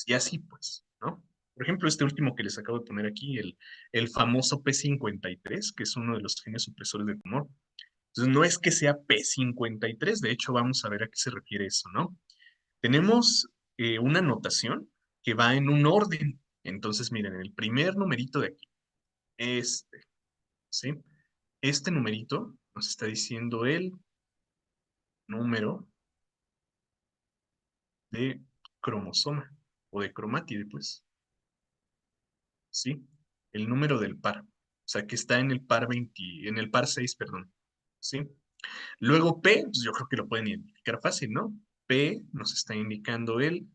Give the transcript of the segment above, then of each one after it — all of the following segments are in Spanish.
Y así pues, ¿no? Por ejemplo, este último que les acabo de poner aquí, el famoso P53, que es uno de los genes supresores de tumor. Entonces, no es que sea P53, de hecho, vamos a ver a qué se refiere eso, ¿no? Tenemos una notación que va en un orden. Entonces, miren, el primer numerito de aquí, este, ¿sí? Este numerito nos está diciendo el número de cromosoma o de cromátide, pues, ¿sí? El número del par. O sea, que está en el par 20, en el par 6, perdón, ¿sí? Luego P, pues yo creo que lo pueden identificar fácil, ¿no? P nos está indicando el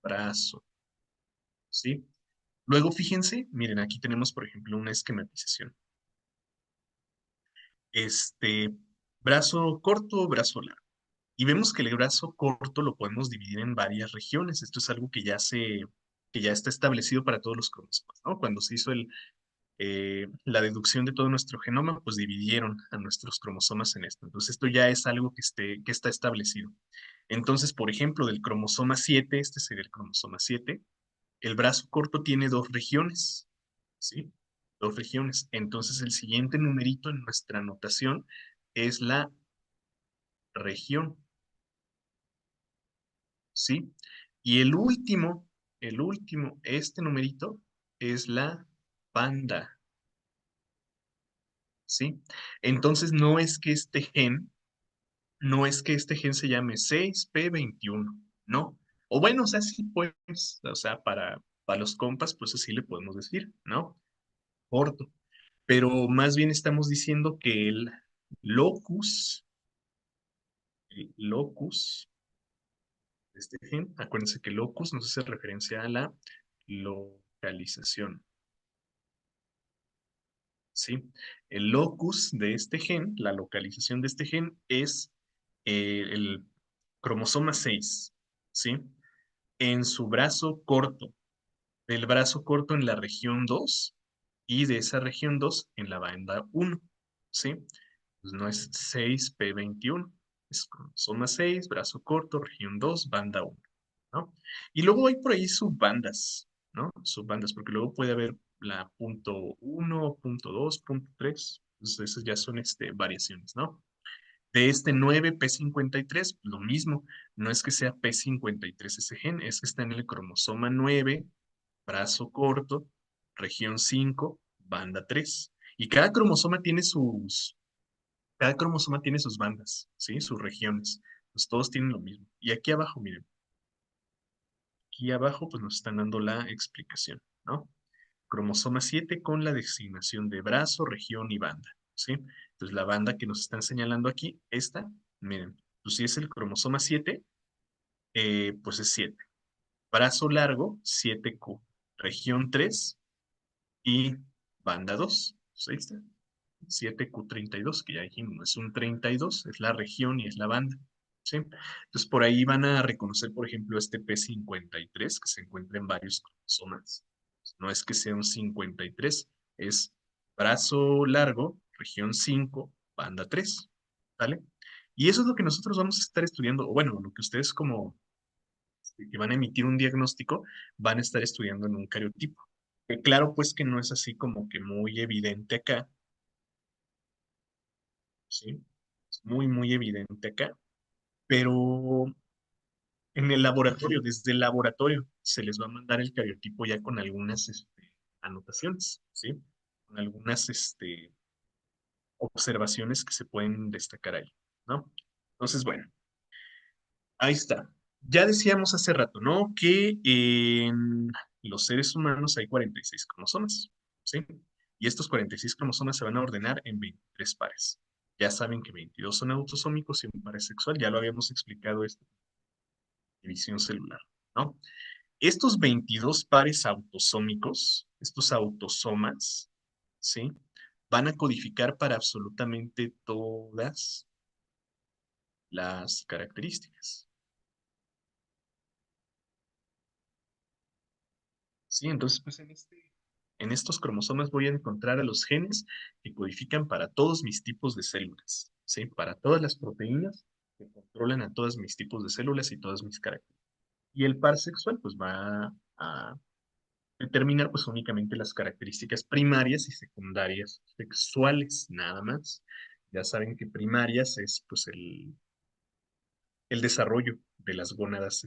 brazo, ¿sí? Luego, fíjense, miren, aquí tenemos, por ejemplo, una esquematización. Este, brazo corto, brazo largo. Y vemos que el brazo corto lo podemos dividir en varias regiones. Esto es algo que ya está establecido para todos los cromosomas, ¿no? Cuando se hizo la deducción de todo nuestro genoma, pues dividieron a nuestros cromosomas en esto. Entonces, esto ya es algo que está establecido. Entonces, por ejemplo, del cromosoma 7, este sería el cromosoma 7, el brazo corto tiene dos regiones, ¿sí? Dos regiones. Entonces, el siguiente numerito en nuestra anotación es la región, ¿sí? Y el último, este numerito es la banda, ¿sí? Entonces, no es que este gen se llame 6P21, ¿no? O bueno, o sea, sí, pues, o sea, para los compas, pues así le podemos decir, ¿no? Corto. Pero más bien estamos diciendo que locus, el locus de este gen, acuérdense que locus nos hace referencia a la localización, ¿sí? El locus de este gen, la localización de este gen es el cromosoma 6, ¿sí? En su brazo corto, del brazo corto en la región 2 y de esa región 2 en la banda 1, ¿sí? Pues no es 6P21, es cromosoma 6, brazo corto, región 2, banda 1, ¿no? Y luego hay por ahí subbandas, ¿no? Subbandas, porque luego puede haber la punto 1, punto 2, punto 3, entonces esas ya son variaciones, ¿no? De este 9P53, lo mismo, no es que sea P53 ese gen, es que está en el cromosoma 9, brazo corto, región 5, banda 3. Y cada cromosoma tiene sus bandas, ¿sí? Sus regiones. Pues todos tienen lo mismo. Y aquí abajo, miren, aquí abajo pues nos están dando la explicación, ¿no? Cromosoma 7 con la designación de brazo, región y banda, ¿sí? Entonces la banda que nos están señalando aquí, esta, miren, pues si es el cromosoma 7, pues es 7. Brazo largo, 7Q. Región 3 y banda 2. Pues ahí está. 7Q32, que ya dijimos, no es un 32, es la región y es la banda, ¿sí? Entonces, por ahí van a reconocer, por ejemplo, este P53, que se encuentra en varios cromosomas. No es que sea un 53, es brazo largo, región 5, banda 3, ¿vale? Y eso es lo que nosotros vamos a estar estudiando, o bueno, lo que ustedes como que van a emitir un diagnóstico, van a estar estudiando en un cariotipo. Claro, pues que no es así como que muy evidente acá, ¿sí? Es muy, muy evidente acá, pero en el laboratorio, desde el laboratorio, se les va a mandar el cariotipo ya con algunas anotaciones, ¿sí? Con algunas observaciones que se pueden destacar ahí, ¿no? Entonces, bueno, ahí está. Ya decíamos hace rato, ¿no? Que en los seres humanos hay 46 cromosomas, ¿sí? Y estos 46 cromosomas se van a ordenar en 23 pares. Ya saben que 22 son autosómicos y un par es sexual, ya lo habíamos explicado esta división celular, ¿no? Estos 22 pares autosómicos, estos autosomas, ¿sí? Van a codificar para absolutamente todas las características. Sí, entonces, pues en estos cromosomas voy a encontrar a los genes que codifican para todos mis tipos de células, ¿sí? Para todas las proteínas que controlan a todos mis tipos de células y todas mis características. Y el par sexual pues va a determinar pues únicamente las características primarias y secundarias sexuales, nada más. Ya saben que primarias es pues el desarrollo de las gónadas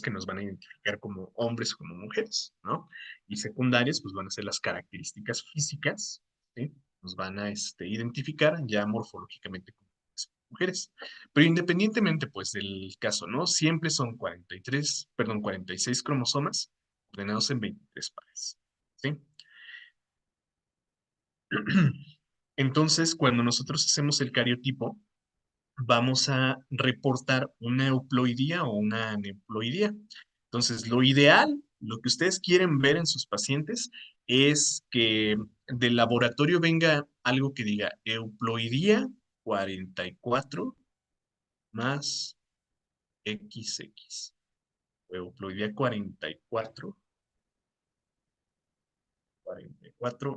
que nos van a identificar como hombres o como mujeres, ¿no? Y secundarias, pues van a ser las características físicas, ¿sí? Nos van a identificar ya morfológicamente como mujeres. Pero independientemente, pues, del caso, ¿no? Siempre son 43, perdón, 46 cromosomas ordenados en 23 pares, ¿sí? Entonces, cuando nosotros hacemos el cariotipo, vamos a reportar una euploidía o una aneuploidía. Entonces, lo ideal, lo que ustedes quieren ver en sus pacientes es que del laboratorio venga algo que diga euploidía 44 más XX. Euploidía 44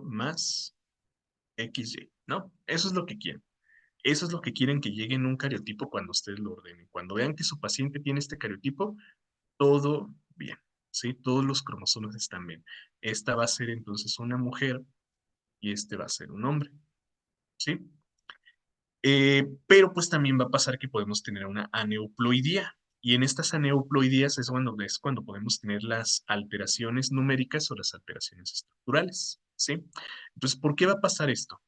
más XY, ¿no? Eso es lo que quieren. Eso es lo que quieren que llegue en un cariotipo cuando ustedes lo ordenen. Cuando vean que su paciente tiene este cariotipo, todo bien, ¿sí? Todos los cromosomas están bien. Esta va a ser entonces una mujer y este va a ser un hombre, ¿sí? Pero pues también va a pasar que podemos tener una aneuploidía. Y en estas aneuploidías es cuando podemos tener las alteraciones numéricas o las alteraciones estructurales, ¿sí? Entonces, ¿por qué va a pasar esto?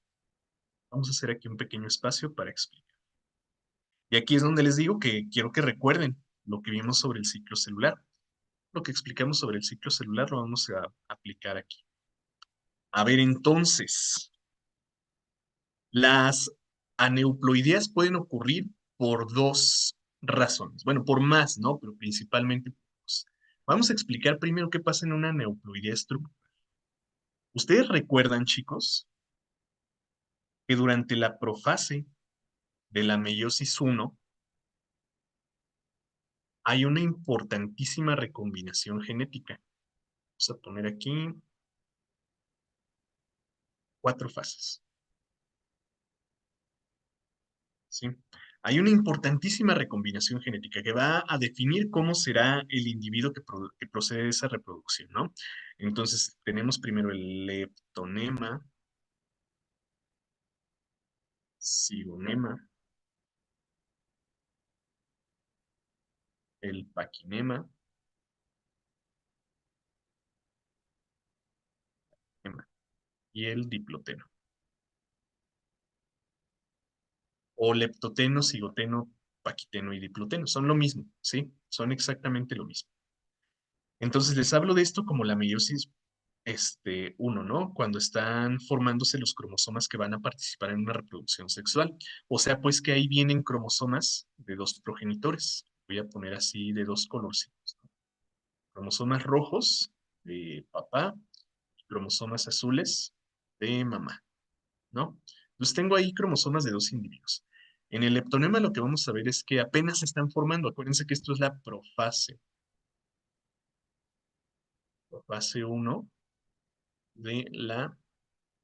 Vamos a hacer aquí un pequeño espacio para explicar. Y aquí es donde les digo que quiero que recuerden lo que vimos sobre el ciclo celular. Lo que explicamos sobre el ciclo celular lo vamos a aplicar aquí. A ver, entonces, las aneuploidías pueden ocurrir por dos razones. Bueno, por más, ¿no? Pero principalmente por dos. Vamos a explicar primero qué pasa en una aneuploidía estructural. Ustedes recuerdan, chicos, que durante la profase de la meiosis uno hay una importantísima recombinación genética. Vamos a poner aquí 4 fases. ¿Sí? Hay una importantísima recombinación genética que va a definir cómo será el individuo que procede de esa reproducción, ¿no? Entonces, tenemos primero el leptonema, cigonema, el paquinema, y el diploteno. O leptoteno, cigoteno, paquiteno y diploteno. Son lo mismo, ¿sí? Son exactamente lo mismo. Entonces, les hablo de esto como la meiosis uno, ¿no? Cuando están formándose los cromosomas que van a participar en una reproducción sexual. O sea, pues que ahí vienen cromosomas de dos progenitores. Voy a poner así de dos colorcitos, ¿no? Cromosomas rojos de papá y cromosomas azules de mamá, ¿no? Entonces tengo ahí cromosomas de dos individuos. En el leptonema lo que vamos a ver es que apenas se están formando. Acuérdense que esto es la profase. Profase uno de la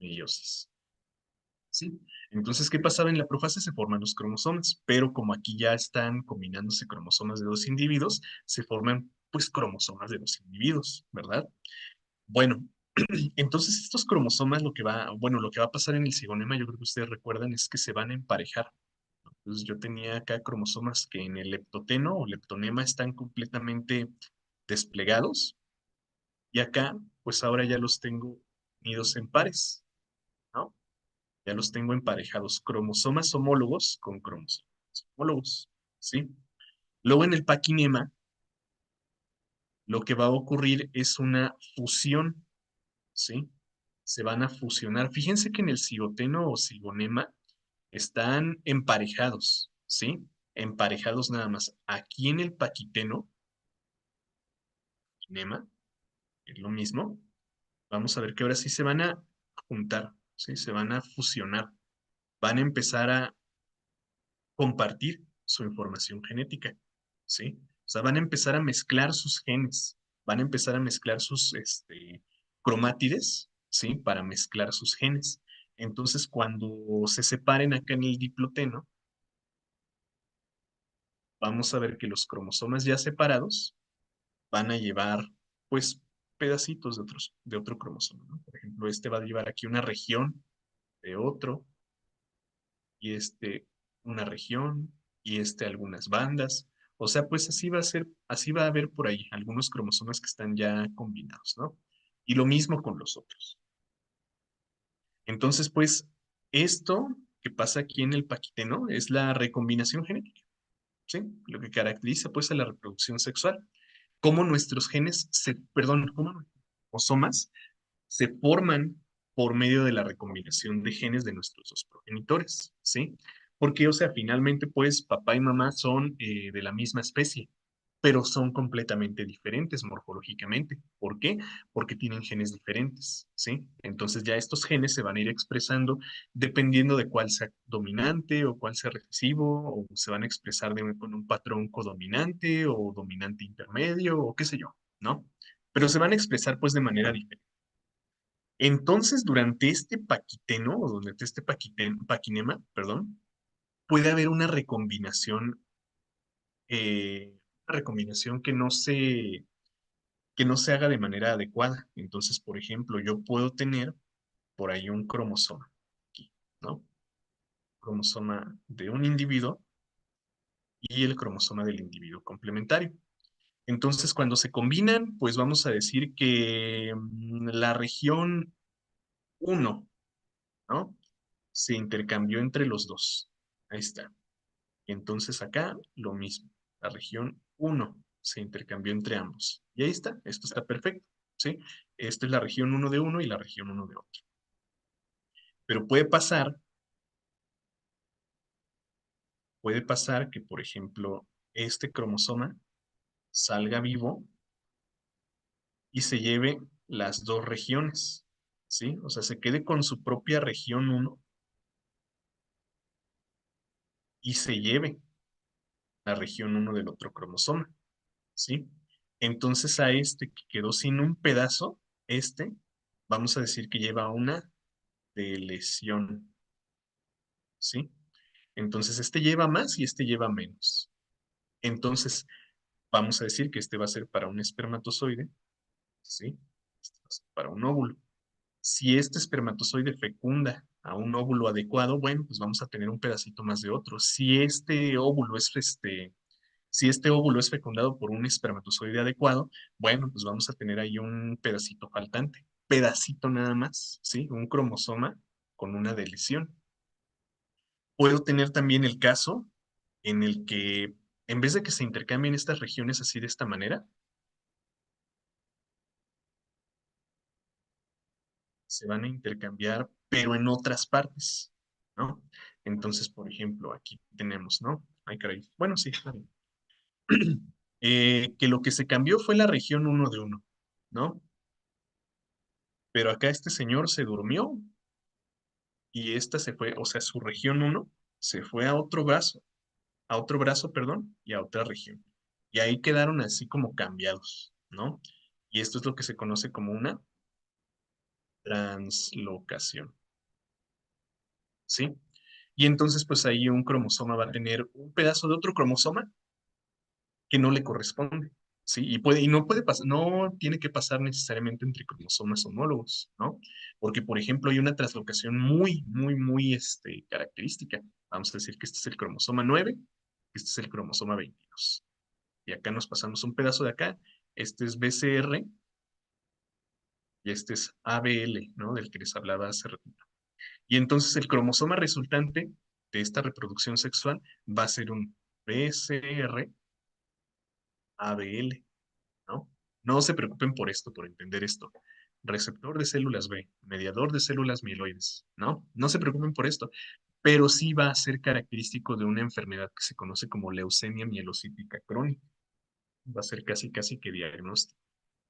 meiosis. ¿Sí? Entonces, ¿qué pasaba en la profase? Se forman los cromosomas, pero como aquí ya están combinándose cromosomas de dos individuos, se forman pues cromosomas de dos individuos, ¿verdad? Bueno, entonces estos cromosomas lo que va a pasar en el cigonema, yo creo que ustedes recuerdan, es que se van a emparejar. Entonces yo tenía acá cromosomas que en el leptoteno o leptonema están completamente desplegados y acá pues ahora ya los tengo unidos en pares, ¿no? Ya los tengo emparejados, cromosomas homólogos con cromosomas homólogos, ¿sí? Luego en el paquinema, lo que va a ocurrir es una fusión, ¿sí? Se van a fusionar. Fíjense que en el cigoteno o cigonema están emparejados, ¿sí? Emparejados nada más. Aquí en el paquiteno, paquinema, es lo mismo. Vamos a ver que ahora sí se van a juntar, ¿sí? Se van a fusionar. Van a empezar a compartir su información genética, ¿sí? O sea, van a empezar a mezclar sus genes, van a empezar a mezclar sus cromátides, ¿sí? Para mezclar sus genes. Entonces, cuando se separen acá en el diploteno, vamos a ver que los cromosomas ya separados van a llevar, pues, pedacitos de otro cromosoma, ¿no? Por ejemplo, este va a llevar aquí una región de otro, y este una región, y este algunas bandas. O sea, pues así va a ser, así va a haber por ahí algunos cromosomas que están ya combinados, ¿no? Y lo mismo con los otros. Entonces, pues, esto que pasa aquí en el paquiteno es la recombinación genética, ¿sí? Lo que caracteriza, pues, a la reproducción sexual. Cómo nuestros genes perdón, cómo nuestros cromosomas se forman por medio de la recombinación de genes de nuestros dos progenitores, ¿sí? Porque, o sea, finalmente, pues, papá y mamá son de la misma especie, pero son completamente diferentes morfológicamente. ¿Por qué? Porque tienen genes diferentes, ¿sí? Entonces ya estos genes se van a ir expresando dependiendo de cuál sea dominante o cuál sea recesivo, o se van a expresar con un patrón codominante o dominante intermedio o qué sé yo, ¿no? Pero se van a expresar pues de manera diferente. Entonces, durante este paquiteno, o durante este paquinema, perdón, puede haber una recombinación que no se haga de manera adecuada. Entonces, por ejemplo, yo puedo tener por ahí un cromosoma, aquí, ¿no? Cromosoma de un individuo y el cromosoma del individuo complementario. Entonces, cuando se combinan, pues vamos a decir que la región uno, ¿no? Se intercambió entre los dos. Ahí está. Entonces acá lo mismo. La región uno se intercambió entre ambos. Y ahí está. Esto está perfecto. ¿Sí? Esta es la región uno de uno y la región uno de otro. Pero puede pasar que, por ejemplo, este cromosoma salga vivo y se lleve las dos regiones. ¿Sí? O sea, se quede con su propia región uno y se lleve la región uno del otro cromosoma. ¿Sí? Entonces a este que quedó sin un pedazo, este, vamos a decir que lleva una deleción, ¿sí? Entonces este lleva más y este lleva menos. Entonces vamos a decir que este va a ser para un espermatozoide, ¿sí? Este va a ser para un óvulo. Si este espermatozoide fecunda a un óvulo adecuado, bueno, pues vamos a tener un pedacito más de otro. Si este óvulo es fecundado por un espermatozoide adecuado, bueno, pues vamos a tener ahí un pedacito faltante, pedacito nada más, ¿sí? Un cromosoma con una deleción. Puedo tener también el caso en el que en vez de que se intercambien estas regiones así de esta manera, se van a intercambiar, pero en otras partes, ¿no? Entonces, por ejemplo, aquí tenemos, ¿no? Ay, caray. Bueno, sí, está bien. Que lo que se cambió fue la región uno de uno, ¿no? Pero acá este señor se durmió y esta se fue, o sea, su región uno se fue a otro brazo, perdón, y a otra región. Y ahí quedaron así como cambiados, ¿no? Y esto es lo que se conoce como una translocación, ¿sí? Y entonces, pues ahí un cromosoma va a tener un pedazo de otro cromosoma que no le corresponde, ¿sí? Y no puede pasar, no tiene que pasar necesariamente entre cromosomas homólogos, ¿no? Porque, por ejemplo, hay una translocación muy, característica. Vamos a decir que este es el cromosoma 9, este es el cromosoma 22. Y acá nos pasamos un pedazo de acá, este es BCR y este es ABL, ¿no? Del que les hablaba hace ratito. Y entonces el cromosoma resultante de esta reproducción sexual va a ser un BCR ABL, ¿no? No se preocupen por esto, por entender esto. Receptor de células B, mediador de células mieloides, ¿no? No se preocupen por esto, pero sí va a ser característico de una enfermedad que se conoce como leucemia mielocítica crónica. Va a ser casi que diagnóstico.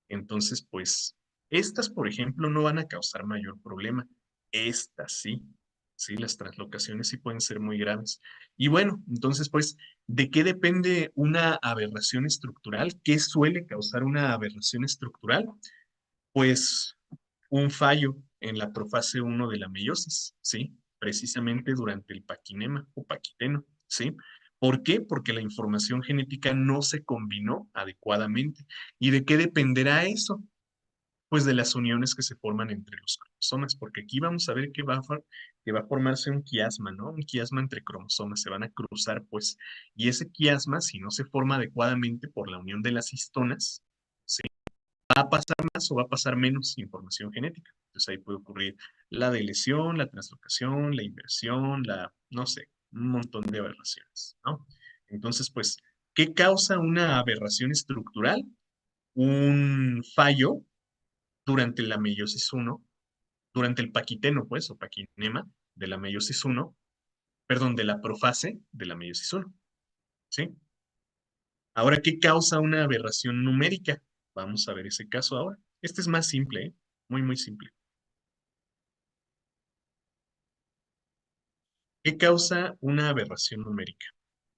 Entonces, pues, estas, por ejemplo, no van a causar mayor problema. Estas sí, sí, las translocaciones sí pueden ser muy graves. Y bueno, entonces, pues, ¿de qué depende una aberración estructural? ¿Qué suele causar una aberración estructural? Pues un fallo en la profase uno de la meiosis, ¿sí? Precisamente durante el paquinema o paquiteno, ¿sí? ¿Por qué? Porque la información genética no se combinó adecuadamente. ¿Y de qué dependerá eso? Pues de las uniones que se forman entre los cromosomas, porque aquí vamos a ver que va a formarse un quiasma, ¿no? Un quiasma entre cromosomas, se van a cruzar, pues, y ese quiasma, si no se forma adecuadamente por la unión de las histonas, ¿sí? Va a pasar más o va a pasar menos información genética. Entonces ahí puede ocurrir la deleción, la translocación, la inversión, no sé, un montón de aberraciones, ¿no? Entonces, pues, ¿qué causa una aberración estructural? Un fallo durante la meiosis uno, durante el paquiteno, pues, o paquinema de la meiosis uno, perdón, de la profase de la meiosis uno, ¿sí? Ahora, ¿qué causa una aberración numérica? Vamos a ver ese caso ahora. Este es más simple, ¿eh? Muy, muy simple. ¿Qué causa una aberración numérica?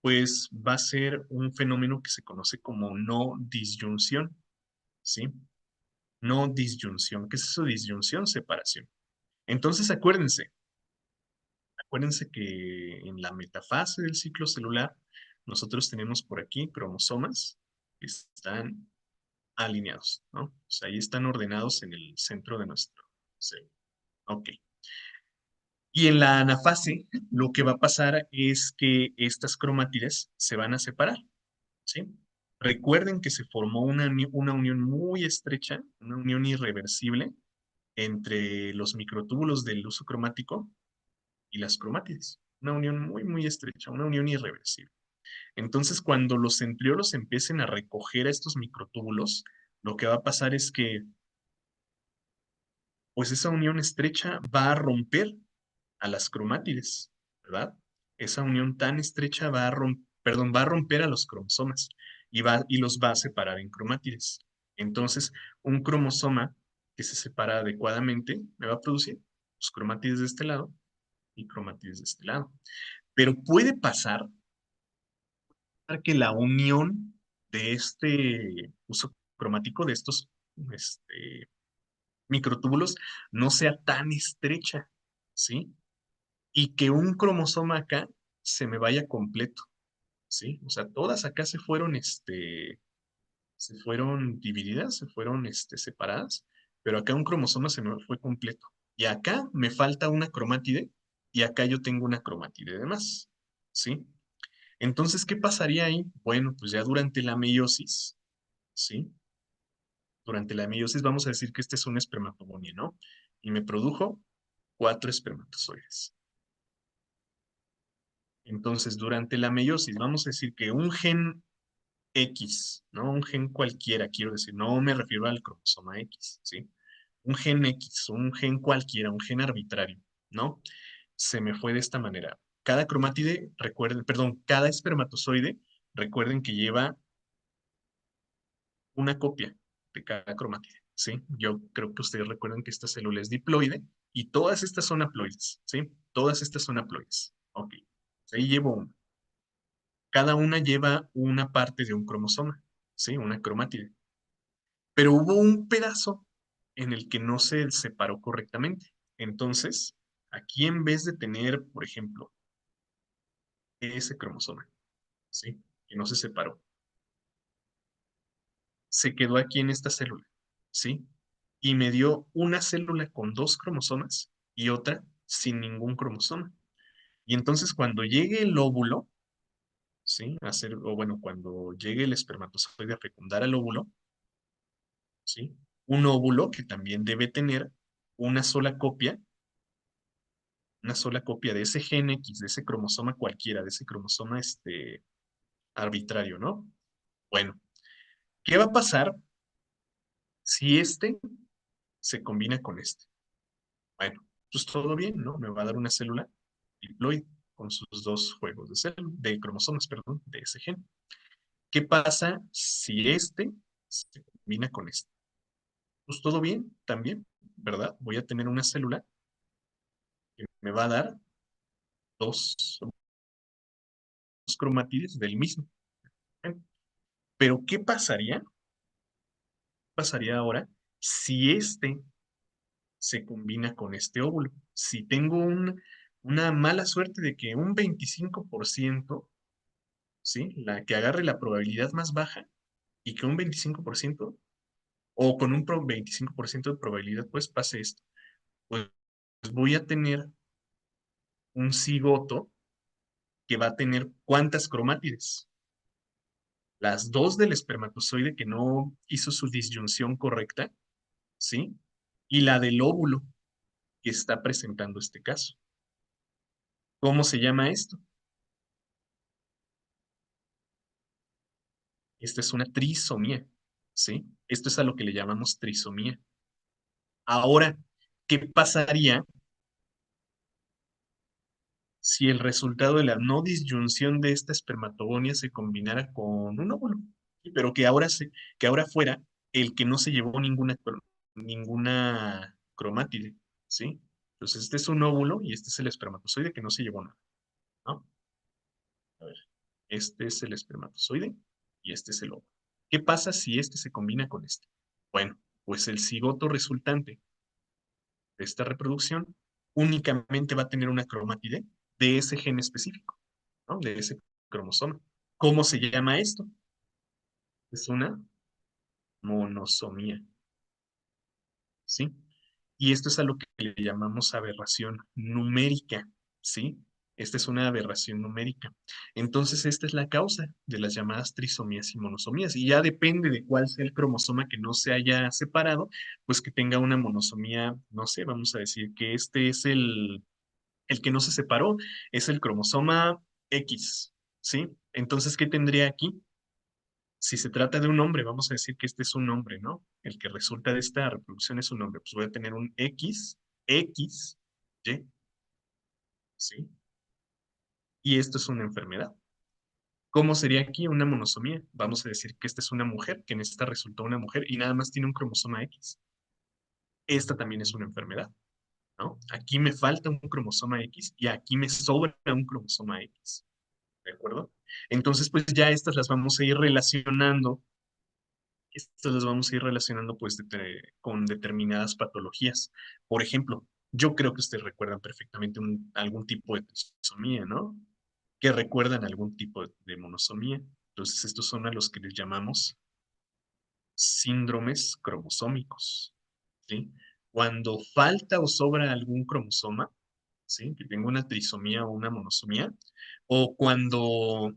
Pues va a ser un fenómeno que se conoce como no disyunción, ¿sí? No disyunción. ¿Qué es eso? Disyunción, separación. Entonces, acuérdense que en la metafase del ciclo celular, nosotros tenemos por aquí cromosomas que están alineados, ¿no? O sea, ahí están ordenados en el centro de nuestro cerebro. Ok. Y en la anafase, lo que va a pasar es que estas cromátides se van a separar, ¿sí? Recuerden que se formó una unión muy estrecha, una unión irreversible entre los microtúbulos del uso cromático y las cromátides. Una unión muy, muy estrecha, una unión irreversible. Entonces, cuando los centriolos empiecen a recoger a estos microtúbulos, lo que va a pasar es que, pues esa unión estrecha va a romper a las cromátides, ¿verdad? Esa unión tan estrecha va a romper a los cromosomas y los va a separar en cromátides. Entonces, un cromosoma que se separa adecuadamente me va a producir los cromátides de este lado y cromátides de este lado. Pero puede pasar que la unión de este uso cromático, de estos este, microtúbulos, no sea tan estrecha, ¿sí? Y que un cromosoma acá se me vaya completo, ¿sí? O sea, todas acá se fueron divididas, se fueron, separadas, pero acá un cromosoma se me fue completo. Y acá me falta una cromátide y acá yo tengo una cromátide de más, ¿sí? Entonces, ¿qué pasaría ahí? Bueno, pues ya durante la meiosis, ¿sí? Durante la meiosis vamos a decir que este es un espermatogonio, ¿no? Y me produjo 4 espermatozoides. Entonces, durante la meiosis, vamos a decir que un gen X, ¿no? Un gen cualquiera, quiero decir, no me refiero al cromosoma X, ¿sí? Un gen X, un gen cualquiera, un gen arbitrario, ¿no? Se me fue de esta manera. Cada cromátide, recuerden, perdón, cada espermatozoide, recuerden que lleva una copia de cada cromátide, ¿sí? Yo creo que ustedes recuerdan que esta célula es diploide y todas estas son haploides, ¿sí? Todas estas son haploides. Ok. Ahí llevo una. Cada una lleva una parte de un cromosoma, ¿sí? Una cromátide. Pero hubo un pedazo en el que no se separó correctamente. Entonces, aquí en vez de tener, por ejemplo, ese cromosoma, ¿sí? Que no se separó, se quedó aquí en esta célula, ¿sí? Y me dio una célula con 2 cromosomas y otra sin ningún cromosoma. Y entonces cuando llegue el óvulo, ¿sí? O bueno, cuando llegue el espermatozoide a fecundar al óvulo, ¿sí? Un óvulo que también debe tener una sola copia, una sola copia de ese gen X, de ese cromosoma cualquiera, de ese cromosoma arbitrario, ¿no? Bueno, ¿qué va a pasar si este se combina con este? Bueno, pues todo bien, ¿no? Me va a dar una célula diploide con sus 2 juegos de cromosomas, perdón, de ese gen. ¿Qué pasa si este se combina con este? Pues todo bien también, ¿verdad? Voy a tener una célula que me va a dar dos, dos cromátides del mismo gen. Pero ¿qué pasaría? Pasaría ahora si este se combina con este óvulo? Si tengo una mala suerte de que un 25% ¿sí? La que agarre la probabilidad más baja y que un 25% o con un 25% de probabilidad, pues pase esto. Pues voy a tener un cigoto que va a tener ¿cuántas cromátides? Las dos del espermatozoide que no hizo su disyunción correcta, ¿sí? Y la del óvulo que está presentando este caso. ¿Cómo se llama esto? Esta es una trisomía, ¿sí? Esto es a lo que le llamamos trisomía. Ahora, ¿qué pasaría si el resultado de la no disyunción de esta espermatogonia se combinara con un óvulo? Sí, pero que ahora fuera el que no se llevó ninguna cromátide, ¿sí? Entonces, este es un óvulo y este es el espermatozoide que no se llevó nada, ¿no? A ver, este es el espermatozoide y este es el óvulo. ¿Qué pasa si este se combina con este? Bueno, pues el cigoto resultante de esta reproducción únicamente va a tener una cromátide de ese gen específico, ¿no? De ese cromosoma. ¿Cómo se llama esto? Es una monosomía, ¿sí? Y esto es a lo que le llamamos aberración numérica, ¿sí? Esta es una aberración numérica. Entonces, esta es la causa de las llamadas trisomías y monosomías. Y ya depende de cuál sea el cromosoma que no se haya separado, pues que tenga una monosomía, no sé, vamos a decir que este es el que no se separó, es el cromosoma X, ¿sí? Entonces, ¿qué tendría aquí? Si se trata de un hombre, vamos a decir que este es un hombre, ¿no? El que resulta de esta reproducción es un hombre. Pues voy a tener un X, Y, ¿sí? Y esto es una enfermedad. ¿Cómo sería aquí una monosomía? Vamos a decir que esta es una mujer, que en esta resultó una mujer y nada más tiene un cromosoma X. Esta también es una enfermedad, ¿no? Aquí me falta un cromosoma X y aquí me sobra un cromosoma X, ¿de acuerdo? Entonces, pues ya estas las vamos a ir relacionando. Estas las vamos a ir relacionando pues con determinadas patologías. Por ejemplo, yo creo que ustedes recuerdan perfectamente algún tipo de trisomía, ¿no? Que recuerdan algún tipo de monosomía. Entonces, estos son a los que les llamamos síndromes cromosómicos, ¿sí? Cuando falta o sobra algún cromosoma, ¿sí? Que tenga una trisomía o una monosomía, o cuando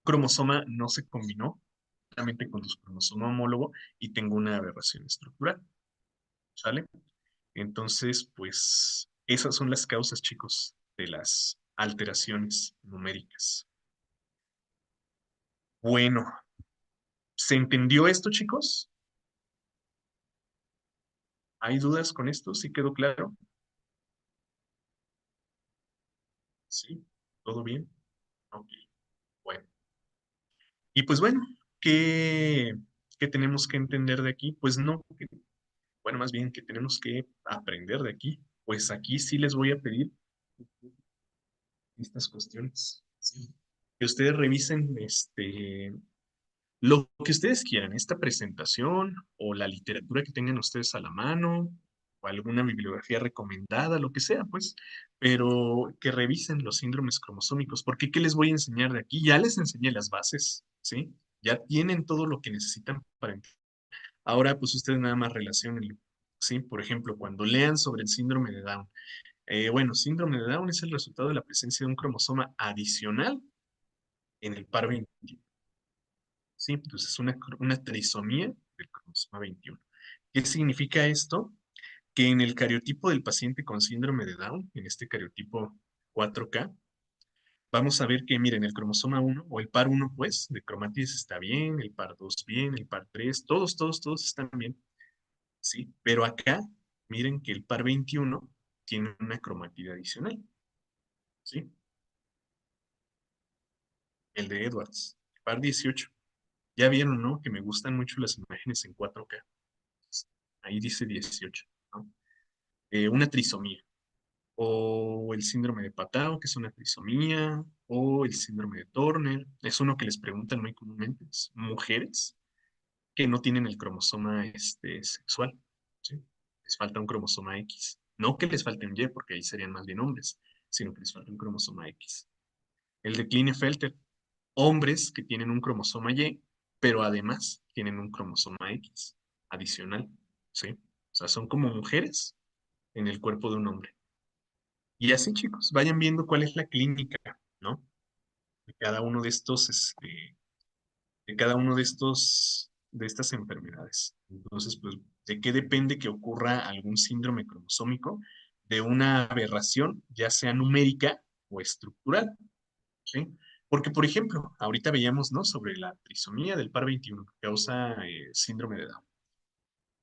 cromosoma no se combinó directamente con su cromosoma homólogo y tengo una aberración estructural, ¿sale? Entonces, pues esas son las causas, chicos, de las alteraciones numéricas. Bueno, ¿se entendió esto, chicos? ¿Hay dudas con esto? ¿Sí quedó claro? ¿Sí? ¿Todo bien? Ok, bueno. Y pues bueno, ¿qué, qué tenemos que entender de aquí? Pues no, bueno, más bien que tenemos que aprender de aquí. Pues aquí sí les voy a pedir estas cuestiones, ¿sí? Que ustedes revisen lo que ustedes quieran, esta presentación o la literatura que tengan ustedes a la mano o alguna bibliografía recomendada, lo que sea, pues, pero que revisen los síndromes cromosómicos, porque ¿qué les voy a enseñar de aquí? Ya les enseñé las bases, ¿sí? Ya tienen todo lo que necesitan para entender. Ahora, pues ustedes nada más relacionenlo, ¿sí? Por ejemplo, cuando lean sobre el síndrome de Down, bueno, síndrome de Down es el resultado de la presencia de un cromosoma adicional en el par 21. Sí, entonces es una trisomía del cromosoma 21. ¿Qué significa esto? Que en el cariotipo del paciente con síndrome de Down, en este cariotipo 4K, vamos a ver que, miren, el cromosoma 1 o el par 1, pues, de cromátides está bien, el par 2 bien, el par 3, todos están bien, ¿sí? Pero acá, miren que el par 21 tiene una cromatida adicional, ¿sí? El de Edwards. El par 18. Ya vieron, ¿no? Que me gustan mucho las imágenes en 4K. Ahí dice 18, ¿no? Una trisomía. O el síndrome de Patau, que es una trisomía. O el síndrome de Turner. Es uno que les preguntan muy comúnmente. Es mujeres que no tienen el cromosoma sexual, ¿sí? Les falta un cromosoma X. No que les falte un Y, porque ahí serían más bien hombres, sino que les falta un cromosoma X. El de Klinefelter. hombres que tienen un cromosoma Y, pero además tienen un cromosoma X adicional, ¿sí? O sea, son como mujeres en el cuerpo de un hombre. Y así, chicos, vayan viendo cuál es la clínica, ¿no? De cada uno de estos, de cada uno de estas enfermedades. Entonces, pues, ¿de qué depende que ocurra algún síndrome cromosómico? De una aberración, ya sea numérica o estructural, ¿sí? Porque, por ejemplo, ahorita veíamos, ¿no? Sobre la trisomía del par 21 que causa síndrome de Down.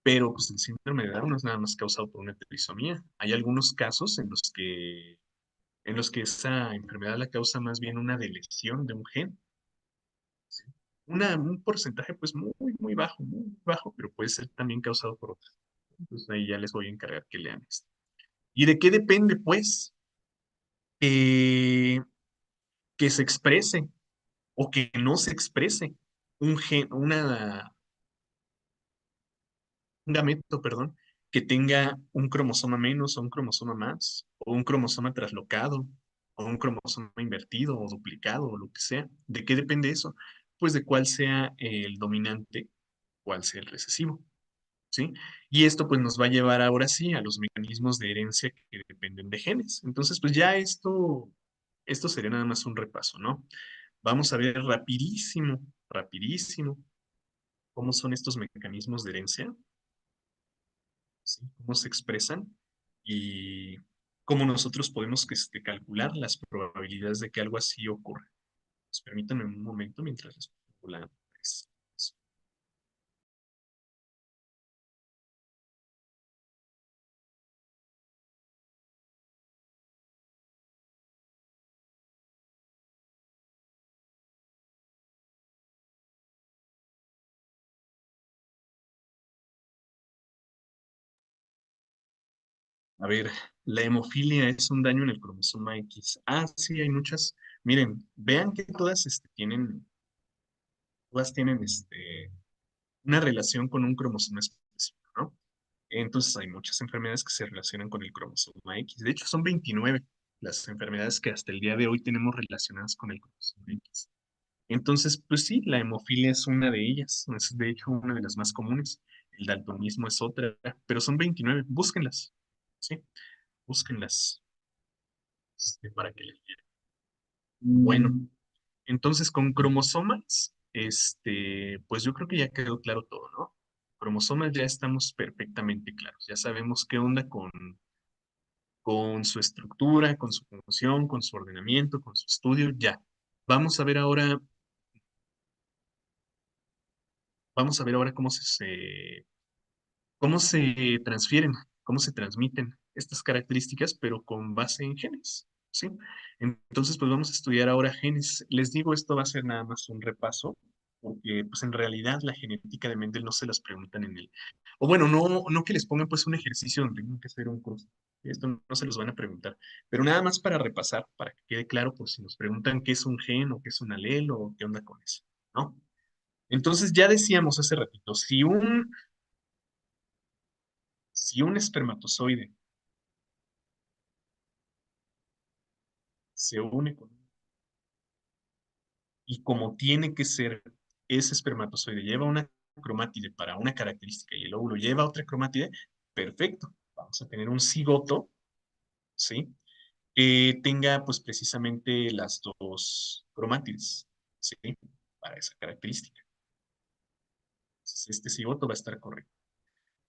Pero, pues, el síndrome de Down no es nada más causado por una trisomía. Hay algunos casos en los que esa enfermedad la causa más bien una deleción de un gen, ¿sí? Un porcentaje pues muy bajo, muy bajo, pero puede ser también causado por otras. Entonces ahí ya les voy a encargar que lean esto. ¿Y de qué depende pues eh, que se exprese o que no se exprese un gen, un gameto, perdón, que tenga un cromosoma menos o un cromosoma más, o un cromosoma traslocado, o un cromosoma invertido o duplicado, o lo que sea? ¿De qué depende eso? Pues de cuál sea el dominante, cuál sea el recesivo, ¿sí? Y esto pues nos va a llevar ahora sí a los mecanismos de herencia que dependen de genes. Entonces, pues ya esto sería nada más un repaso, ¿no? Vamos a ver rapidísimo, rapidísimo, cómo son estos mecanismos de herencia, ¿sí? Cómo se expresan y cómo nosotros podemos calcular las probabilidades de que algo así ocurra. Pues, permítanme un momento mientras les pongo la presentación. A ver, la hemofilia es un daño en el cromosoma X. Ah, sí, hay muchas. Miren, vean que todas tienen una relación con un cromosoma específico, ¿no? Entonces hay muchas enfermedades que se relacionan con el cromosoma X. De hecho, son 29 las enfermedades que hasta el día de hoy tenemos relacionadas con el cromosoma X. Entonces, pues sí, la hemofilia es una de ellas. Es de hecho una de las más comunes. El daltonismo es otra, pero son 29. Búsquenlas, ¿sí? Búsquenlas para que les digan. Bueno, entonces con cromosomas, pues yo creo que ya quedó claro todo, ¿no? Cromosomas ya estamos perfectamente claros. Ya sabemos qué onda con su estructura, con su función, con su ordenamiento, con su estudio, ya. Vamos a ver ahora, vamos a ver ahora cómo se transfieren, cómo se transmiten estas características, pero con base en genes, ¿sí? Entonces, pues vamos a estudiar ahora genes. Les digo, esto va a ser nada más un repaso, porque pues en realidad la genética de Mendel no se las preguntan en el, o bueno, no que les pongan pues un ejercicio donde tengan que hacer un curso. Esto no se los van a preguntar, pero nada más para repasar, para que quede claro, pues si nos preguntan qué es un gen o qué es un alelo o qué onda con eso, ¿no? Entonces ya decíamos hace ratito, si un espermatozoide se une con y como tiene que ser ese espermatozoide, lleva una cromátide para una característica y el óvulo lleva otra cromátide, perfecto. Vamos a tener un cigoto, ¿sí? Que tenga pues precisamente las dos cromátides, ¿sí? Para esa característica. Entonces, este cigoto va a estar correcto.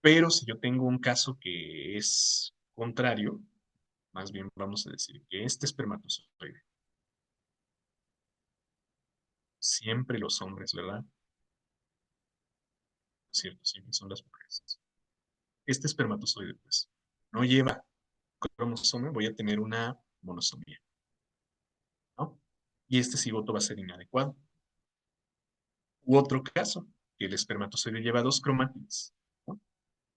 Pero si yo tengo un caso que es contrario, más bien vamos a decir que este espermatozoide, siempre los hombres, ¿verdad? Cierto, siempre son las mujeres. Este espermatozoide, pues, no lleva cromosoma, voy a tener una monosomía, ¿no? Y este cigoto va a ser inadecuado. U otro caso, que el espermatozoide lleva dos cromátides, ¿no?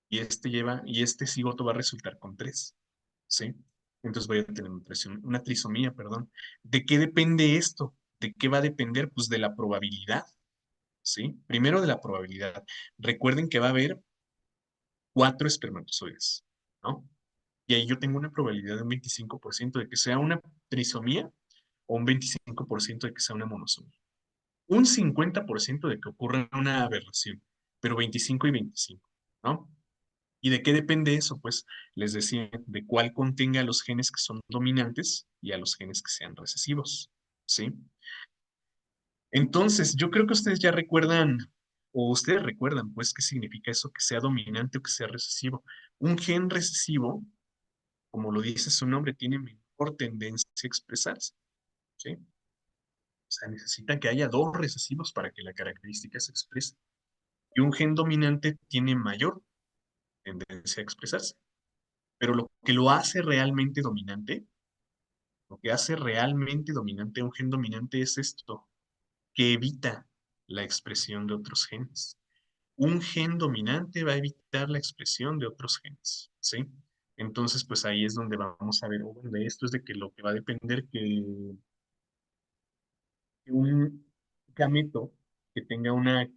Y este cigoto va a resultar con tres, ¿sí? Entonces voy a tener una trisomía, perdón. ¿De qué depende esto? ¿De qué va a depender? Pues de la probabilidad, ¿sí? Primero de la probabilidad. Recuerden que va a haber cuatro espermatozoides, ¿no? Y ahí yo tengo una probabilidad de un 25% de que sea una trisomía o un 25% de que sea una monosomía. Un 50% de que ocurra una aberración, pero 25 y 25, ¿no? ¿Y de qué depende eso? Pues les decía, de cuál contenga a los genes que son dominantes y a los genes que sean recesivos, ¿sí? Entonces, yo creo que ustedes ya recuerdan, o ustedes recuerdan, pues, qué significa eso, que sea dominante o que sea recesivo. Un gen recesivo, como lo dice su nombre, tiene mejor tendencia a expresarse, ¿sí? O sea, necesita que haya dos recesivos para que la característica se exprese. Y un gen dominante tiene mayor tendencia a expresarse. Pero lo que lo hace realmente dominante, lo que hace realmente dominante a un gen dominante es esto, que evita la expresión de otros genes. Un gen dominante va a evitar la expresión de otros genes, ¿sí? Entonces, pues ahí es donde vamos a ver, oh, bueno, de esto es de que lo que va a depender que un gameto que tenga una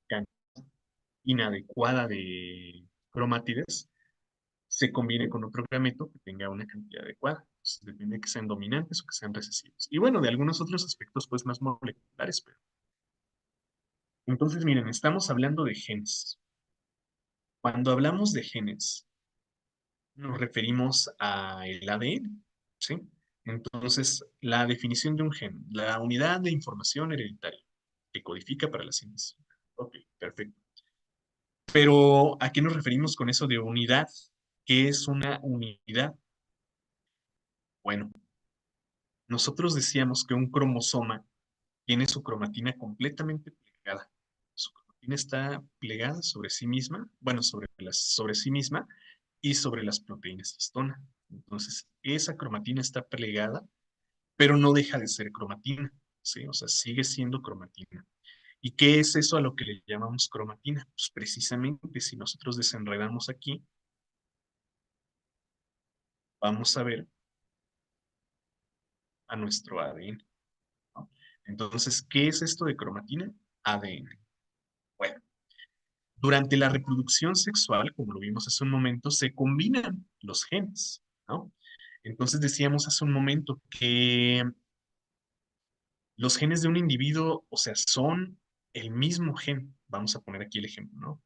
cantidad inadecuada de cromátides se combine con otro gameto que tenga una cantidad adecuada. Entonces, depende de que sean dominantes o que sean recesivos. Y bueno, de algunos otros aspectos, pues más moleculares, pero. Entonces, miren, estamos hablando de genes. Cuando hablamos de genes, nos referimos al ADN, ¿sí? Entonces, la definición de un gen, la unidad de información hereditaria que codifica para la síntesis. Ok, perfecto. Pero, ¿a qué nos referimos con eso de unidad? ¿Qué es una unidad? Bueno, nosotros decíamos que un cromosoma tiene su cromatina completamente plegada. Su cromatina está plegada sobre sí misma, bueno, sobre sí misma y sobre las proteínas histona. Entonces, esa cromatina está plegada, pero no deja de ser cromatina, ¿sí? O sea, sigue siendo cromatina. ¿Y qué es eso a lo que le llamamos cromatina? Pues precisamente si nosotros desenredamos aquí, vamos a ver a nuestro ADN, ¿no? Entonces, ¿qué es esto de cromatina? ADN. Bueno, durante la reproducción sexual, como lo vimos hace un momento, se combinan los genes, ¿no? Entonces decíamos hace un momento que los genes de un individuo, o sea, son el mismo gen. Vamos a poner aquí el ejemplo, ¿no?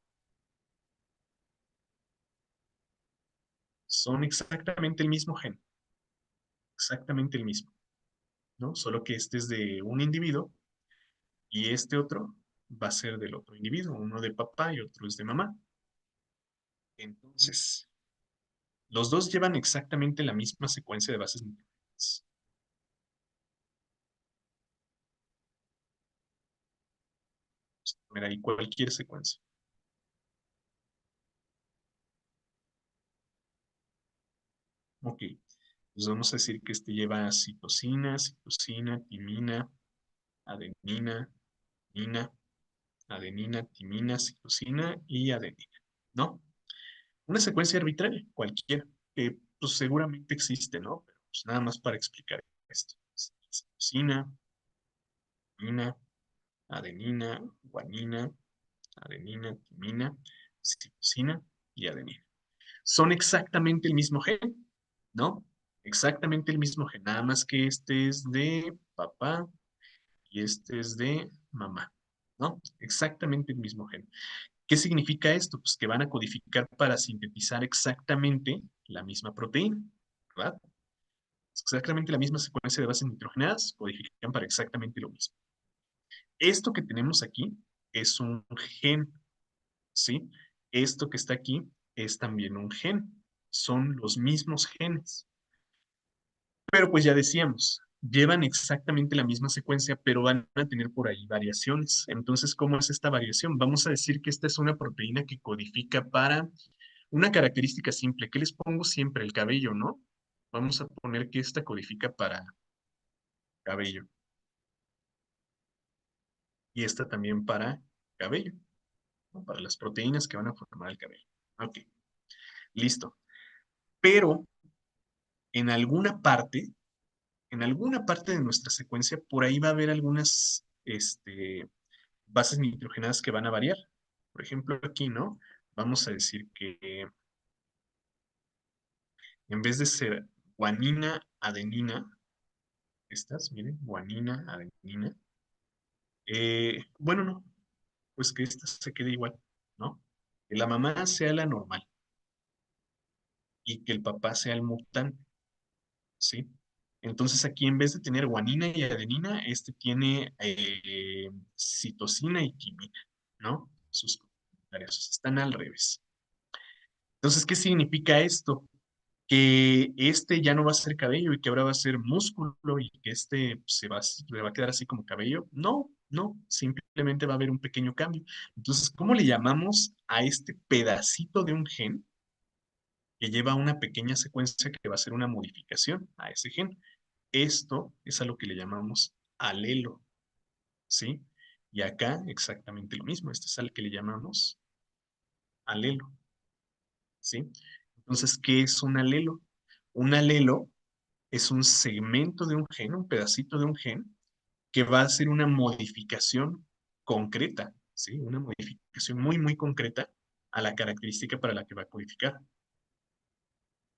Son exactamente el mismo gen, exactamente el mismo, ¿no? Solo que este es de un individuo y este otro va a ser del otro individuo, uno de papá y otro es de mamá. Entonces, los dos llevan exactamente la misma secuencia de bases nucleares. Poner ahí cualquier secuencia. Ok, pues vamos a decir que este lleva citosina, citosina, timina, adenina, timina, adenina, timina, citosina y adenina, ¿no? Una secuencia arbitraria, cualquiera, que pues seguramente existe, ¿no? Pero pues nada más para explicar esto. Citosina, timina, adenina, guanina, adenina, timina, citosina y adenina. Son exactamente el mismo gen, ¿no? Exactamente el mismo gen, nada más que este es de papá y este es de mamá, ¿no? Exactamente el mismo gen. ¿Qué significa esto? Pues que van a codificar para sintetizar exactamente la misma proteína, ¿verdad? Exactamente la misma secuencia de bases nitrogenadas, codifican para exactamente lo mismo. Esto que tenemos aquí es un gen, ¿sí? Esto que está aquí es también un gen. Son los mismos genes. Pero pues ya decíamos, llevan exactamente la misma secuencia, pero van a tener por ahí variaciones. Entonces, ¿cómo es esta variación? Vamos a decir que esta es una proteína que codifica para una característica simple. ¿Qué les pongo siempre? El cabello, ¿no? Vamos a poner que esta codifica para cabello y esta también para cabello, ¿no? Para las proteínas que van a formar el cabello. Ok, listo. Pero en alguna parte, en alguna parte de nuestra secuencia, por ahí va a haber algunas, bases nitrogenadas que van a variar. Por ejemplo, aquí, ¿no? Vamos a decir que en vez de ser guanina, adenina, estas, miren, guanina, adenina, Bueno, no, pues que esta se quede igual, ¿no? Que la mamá sea la normal y que el papá sea el mutante, ¿sí? Entonces aquí en vez de tener guanina y adenina, este tiene citosina y quimina, ¿no? Sus comentarios están al revés. Entonces, ¿qué significa esto? Que este ya no va a ser cabello y que ahora va a ser músculo y que este se va a quedar así como cabello. No, no, simplemente va a haber un pequeño cambio. Entonces, ¿cómo le llamamos a este pedacito de un gen que lleva una pequeña secuencia que va a ser una modificación a ese gen? Esto es a lo que le llamamos alelo, ¿sí? Y acá exactamente lo mismo, este es al que le llamamos alelo, ¿sí? Entonces, ¿qué es un alelo? Un alelo es un segmento de un gen, un pedacito de un gen, que va a hacer una modificación concreta, ¿sí? Una modificación muy, muy concreta a la característica para la que va a codificar,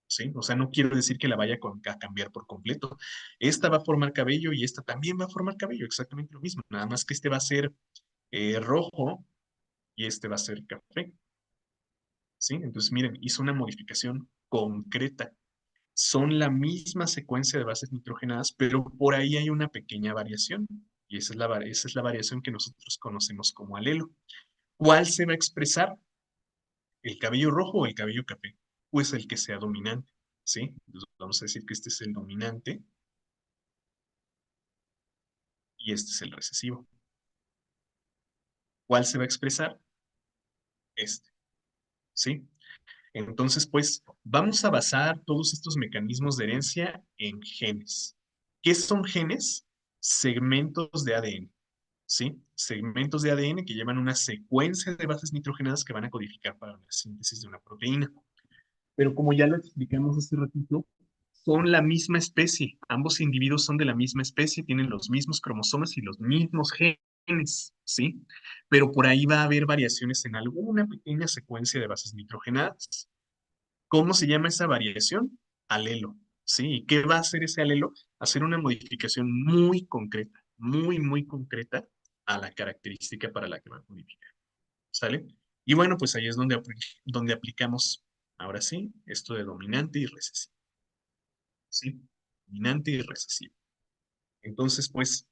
¿sí? O sea, no quiero decir que la vaya a cambiar por completo. Esta va a formar cabello y esta también va a formar cabello, exactamente lo mismo, nada más que este va a ser rojo y este va a ser café, ¿sí? Entonces, miren, hizo una modificación concreta. Son la misma secuencia de bases nitrogenadas, pero por ahí hay una pequeña variación. Y esa es la variación que nosotros conocemos como alelo. ¿Cuál se va a expresar? ¿El cabello rojo o el cabello café? Pues el que sea dominante, ¿sí? Entonces vamos a decir que este es el dominante y este es el recesivo. ¿Cuál se va a expresar? Este, ¿sí? Entonces, pues, vamos a basar todos estos mecanismos de herencia en genes. ¿Qué son genes? Segmentos de ADN. ¿Sí? Segmentos de ADN que llevan una secuencia de bases nitrogenadas que van a codificar para la síntesis de una proteína. Pero como ya lo explicamos hace ratito, son la misma especie. Ambos individuos son de la misma especie, tienen los mismos cromosomas y los mismos genes, ¿sí? Pero por ahí va a haber variaciones en alguna pequeña secuencia de bases nitrogenadas. ¿Cómo se llama esa variación? Alelo, ¿sí? ¿Y qué va a hacer ese alelo? Hacer una modificación muy concreta, muy, muy concreta a la característica para la que va a modificar, ¿sale? Y bueno, pues ahí es donde aplicamos, ahora sí, esto de dominante y recesivo, ¿sí? Dominante y recesivo. Entonces, pues,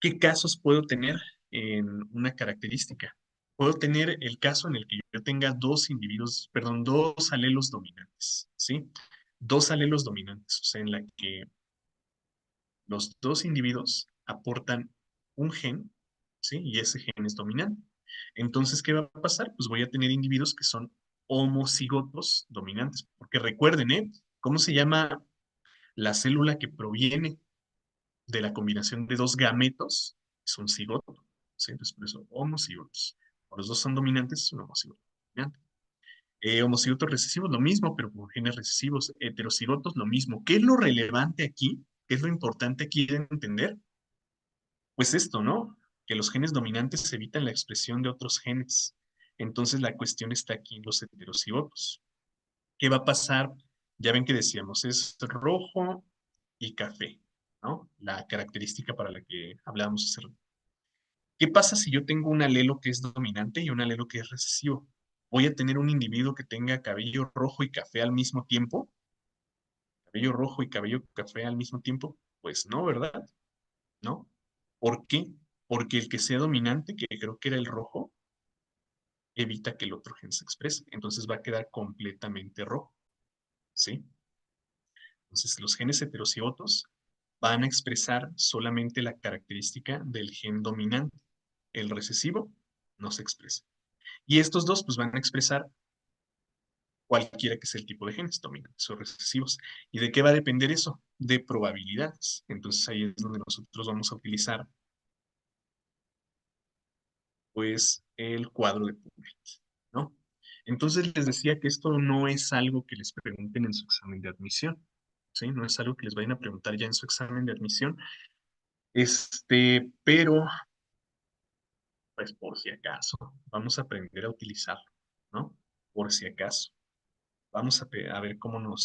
¿qué casos puedo tener en una característica? Puedo tener el caso en el que yo tenga dos individuos, perdón, dos alelos dominantes, ¿sí? Dos alelos dominantes, o sea, en la que los dos individuos aportan un gen, ¿sí? Y ese gen es dominante. Entonces, ¿qué va a pasar? Pues voy a tener individuos que son homocigotos dominantes, porque recuerden, ¿eh? ¿Cómo se llama la célula que proviene de la combinación de dos gametos? Es un cigoto, ¿sí? Entonces, por eso, homocigotos. Cuando los dos son dominantes, es un homocigoto dominante. Homocigotos recesivos, lo mismo, pero con genes recesivos. Heterocigotos, lo mismo. ¿Qué es lo relevante aquí? ¿Qué es lo importante aquí de entender? Pues esto, ¿no? Que los genes dominantes evitan la expresión de otros genes. Entonces la cuestión está aquí en los heterocigotos. ¿Qué va a pasar? Ya ven que decíamos, es rojo y café, ¿no? La característica para la que hablábamos hace rato. ¿Qué pasa si yo tengo un alelo que es dominante y un alelo que es recesivo? ¿Voy a tener un individuo que tenga cabello rojo y café al mismo tiempo? ¿Cabello rojo y cabello café al mismo tiempo? Pues no, ¿verdad? ¿No? ¿Por qué? Porque el que sea dominante, que creo que era el rojo, evita que el otro gen se exprese. Entonces va a quedar completamente rojo, ¿sí? Entonces los genes heterocigotos van a expresar solamente la característica del gen dominante. El recesivo no se expresa. Y estos dos pues van a expresar cualquiera que sea el tipo de genes dominantes o recesivos. ¿Y de qué va a depender eso? De probabilidades. Entonces ahí es donde nosotros vamos a utilizar pues el cuadro de Punnett, ¿no? Entonces les decía que esto no es algo que les pregunten en su examen de admisión, ¿sí? No es algo que les vayan a preguntar ya en su examen de admisión, pero pues por si acaso, vamos a aprender a utilizarlo, ¿no? Por si acaso. Vamos a ver cómo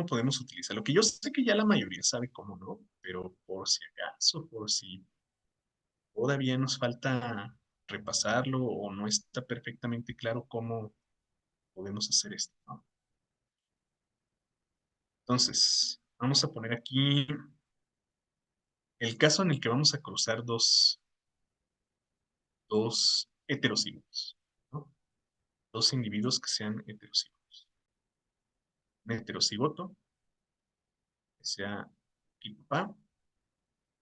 podemos utilizarlo. Que yo sé que ya la mayoría sabe cómo, ¿no? Pero por si acaso, Todavía nos falta repasarlo o no está perfectamente claro cómo podemos hacer esto, ¿no? Entonces, vamos a poner aquí el caso en el que vamos a cruzar dos heterocígotos, ¿no? Dos individuos que sean heterocígotos. Un heterocigoto que sea el papá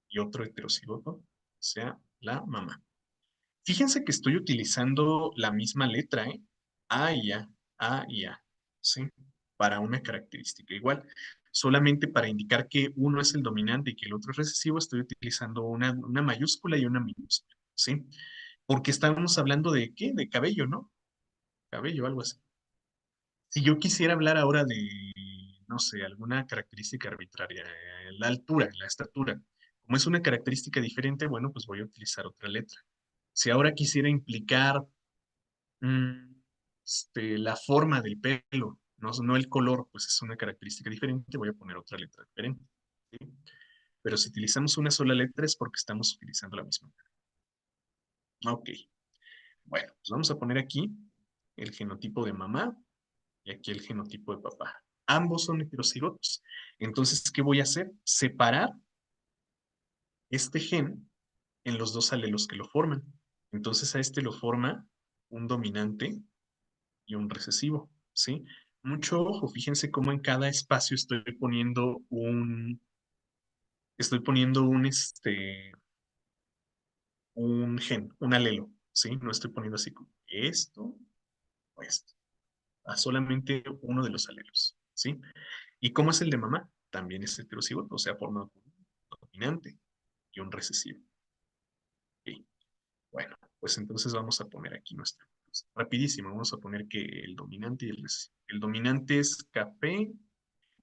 y otro heterocigoto que sea la mamá. Fíjense que estoy utilizando la misma letra, ¿eh? A y A, ¿sí? Para una característica igual. Solamente para indicar que uno es el dominante y que el otro es recesivo, estoy utilizando una mayúscula y una minúscula, ¿sí? Porque estábamos hablando de ¿qué? De cabello, ¿no? Cabello, algo así. Si yo quisiera hablar ahora de, no sé, alguna característica arbitraria, la altura, la estatura, como es una característica diferente, bueno, pues voy a utilizar otra letra. Si ahora quisiera implicar mm, la forma del pelo, no el color, pues es una característica diferente, voy a poner otra letra diferente, ¿sí? Pero si utilizamos una sola letra es porque estamos utilizando la misma. Ok, bueno, pues vamos a poner aquí el genotipo de mamá y aquí el genotipo de papá. Ambos son heterocigotos. Entonces, ¿qué voy a hacer? Separar este gen en los dos alelos que lo forman. Entonces, a este lo forma un dominante y un recesivo, ¿sí? Mucho ojo, fíjense cómo en cada espacio estoy poniendo un gen, un alelo, ¿sí? No estoy poniendo así como esto o esto, a solamente uno de los alelos, ¿sí? ¿Y cómo es el de mamá? También es heterocigoto, o sea, forma un dominante y un recesivo. Ok, bueno, pues entonces vamos a poner aquí nuestra. Rapidísimo, vamos a poner que el dominante y el recesivo. El dominante es café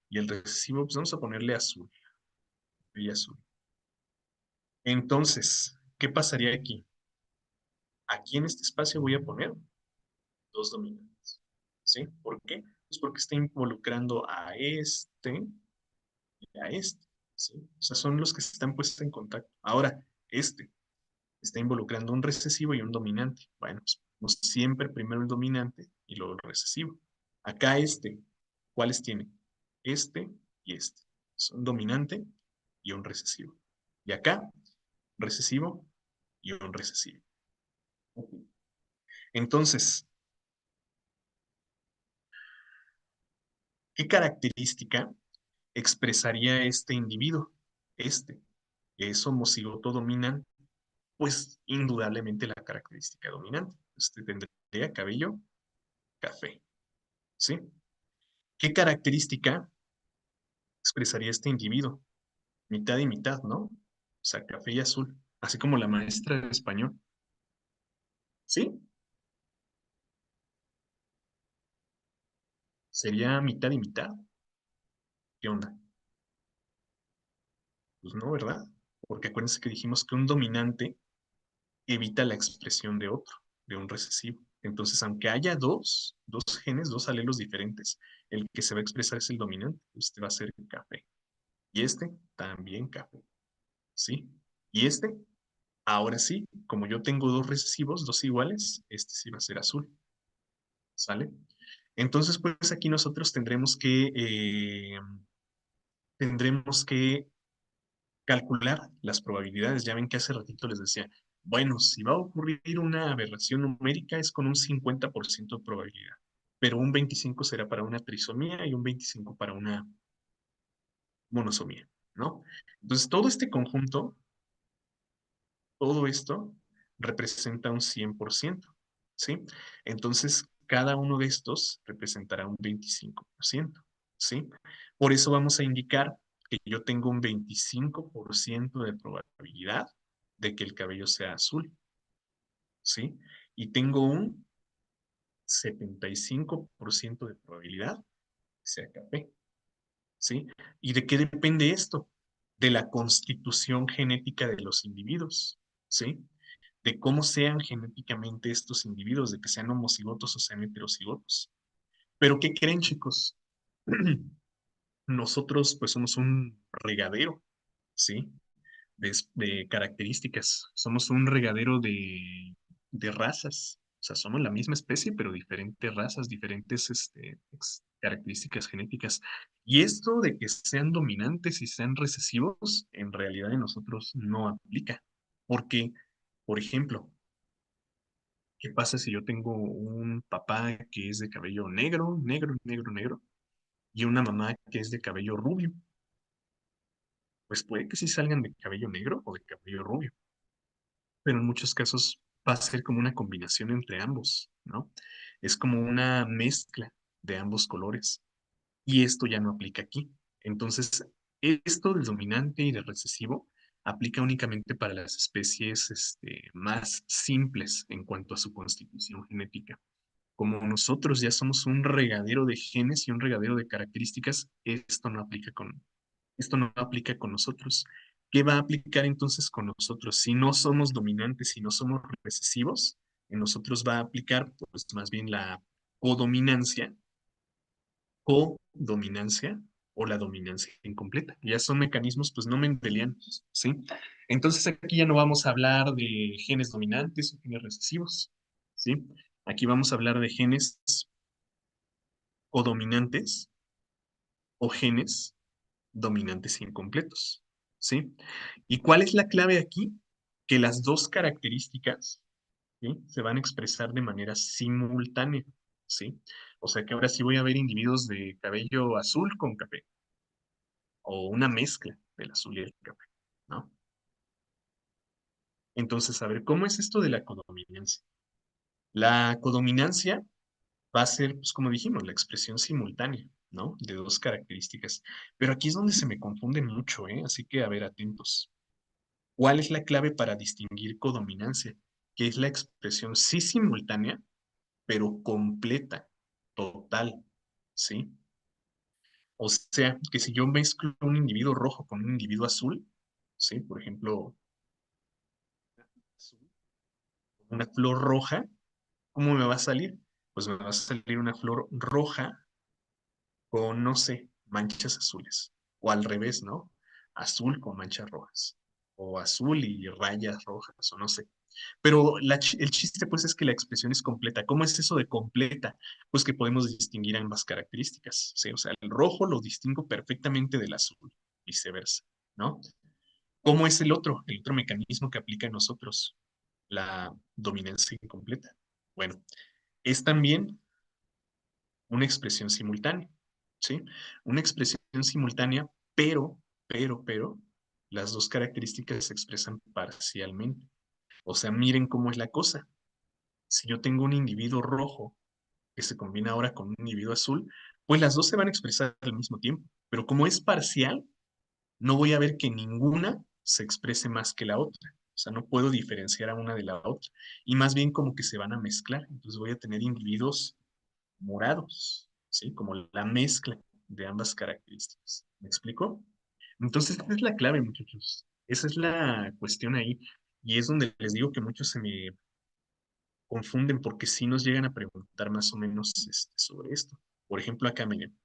y el recesivo, pues vamos a ponerle azul y azul. Entonces, ¿qué pasaría aquí? Aquí en este espacio voy a poner dos dominantes. ¿Sí? ¿Por qué? Pues porque está involucrando a este y a este. ¿Sí? O sea, son los que se están puestos en contacto. Ahora, este está involucrando un recesivo y un dominante. Bueno, pues siempre primero el dominante y luego el recesivo. Acá este, ¿cuáles tiene? Este y este. Son un dominante y un recesivo. Y acá, recesivo y un recesivo. Entonces, ¿qué característica expresaría este individuo? Este, que es homocigoto dominante, pues indudablemente la característica dominante. Este tendría cabello café, ¿sí? ¿Qué característica expresaría este individuo? Mitad y mitad, ¿no? O sea, café y azul, así como la maestra de español, ¿sí? Sería mitad y mitad. ¿Qué onda? Pues no, ¿verdad? Porque acuérdense que dijimos que un dominante evita la expresión de otro, de un recesivo. Entonces, aunque haya dos genes, dos alelos diferentes, el que se va a expresar es el dominante. Este va a ser café. Y este también café. ¿Sí? Y este, ahora sí, como yo tengo dos recesivos, dos iguales, este sí va a ser azul. ¿Sale? Entonces, pues aquí nosotros tendremos que calcular las probabilidades. Ya ven que hace ratito les decía, bueno, si va a ocurrir una aberración numérica es con un 50% de probabilidad, pero un 25 será para una trisomía y un 25 para una monosomía, ¿no? Entonces, todo este conjunto, todo esto representa un 100%, ¿sí? Entonces, cada uno de estos representará un 25%, ¿sí? Por eso vamos a indicar que yo tengo un 25% de probabilidad de que el cabello sea azul, ¿sí? Y tengo un 75% de probabilidad que sea café, ¿sí? ¿Y de qué depende esto? De la constitución genética de los individuos, ¿sí? De cómo sean genéticamente estos individuos, de que sean homocigotos o sean heterocigotos. Pero ¿qué creen, chicos? Nosotros pues somos un regadero, ¿sí? de características. Somos un regadero de razas. O sea, somos la misma especie, pero diferentes razas, diferentes características genéticas. Y esto de que sean dominantes y sean recesivos, en realidad en nosotros no aplica. Porque, por ejemplo, ¿qué pasa si yo tengo un papá que es de cabello negro, negro, negro, negro, y una mamá que es de cabello rubio? Pues puede que sí salgan de cabello negro o de cabello rubio, pero en muchos casos va a ser como una combinación entre ambos, ¿no? Es como una mezcla de ambos colores. Y esto ya no aplica aquí. Entonces, esto del dominante y del recesivo aplica únicamente para las especies más simples en cuanto a su constitución genética. Como nosotros ya somos un regadero de genes y un regadero de características, esto no aplica con nosotros. ¿Qué va a aplicar entonces con nosotros? Si no somos dominantes, si no somos recesivos, en nosotros va a aplicar pues más bien la codominancia, codominancia o la dominancia incompleta. Ya son mecanismos pues no mendelianos, ¿sí? Entonces aquí ya no vamos a hablar de genes dominantes o genes recesivos, ¿sí? Aquí vamos a hablar de genes codominantes o genes dominantes incompletos, ¿sí? ¿Y cuál es la clave aquí? Que las dos características, ¿sí? Se van a expresar de manera simultánea, ¿sí? O sea que ahora sí voy a ver individuos de cabello azul con café, o una mezcla del azul y el café, ¿no? Entonces, a ver, ¿cómo es esto de la codominancia? La codominancia va a ser, pues como dijimos, la expresión simultánea, ¿no? De dos características. Pero aquí es donde se me confunde mucho, ¿eh? Así que, a ver, atentos. ¿Cuál es la clave para distinguir codominancia? Que es la expresión sí simultánea, pero completa, total, ¿sí? O sea, que si yo mezclo un individuo rojo con un individuo azul, ¿sí? Por ejemplo, una flor roja, ¿cómo me va a salir? Pues me va a salir una flor roja con, no sé, manchas azules. O al revés, ¿no? Azul con manchas rojas. O azul y rayas rojas, o no sé. Pero el chiste, pues, es que la expresión es completa. ¿Cómo es eso de completa? Pues que podemos distinguir ambas características, ¿sí? O sea, el rojo lo distingo perfectamente del azul, viceversa, ¿no? ¿Cómo es el otro? El otro mecanismo que aplica en nosotros, la dominancia incompleta. Bueno, es también una expresión simultánea, ¿sí? Una expresión simultánea, pero, las dos características se expresan parcialmente. O sea, miren cómo es la cosa. Si yo tengo un individuo rojo que se combina ahora con un individuo azul, pues las dos se van a expresar al mismo tiempo. Pero como es parcial, no voy a ver que ninguna se exprese más que la otra. O sea, no puedo diferenciar a una de la otra. Y más bien como que se van a mezclar. Entonces voy a tener individuos morados, ¿sí? Como la mezcla de ambas características. ¿Me explico? Entonces, esa es la clave, muchachos. Esa es la cuestión ahí. Y es donde les digo que muchos se me confunden porque sí nos llegan a preguntar más o menos sobre esto. Por ejemplo, acá, miren,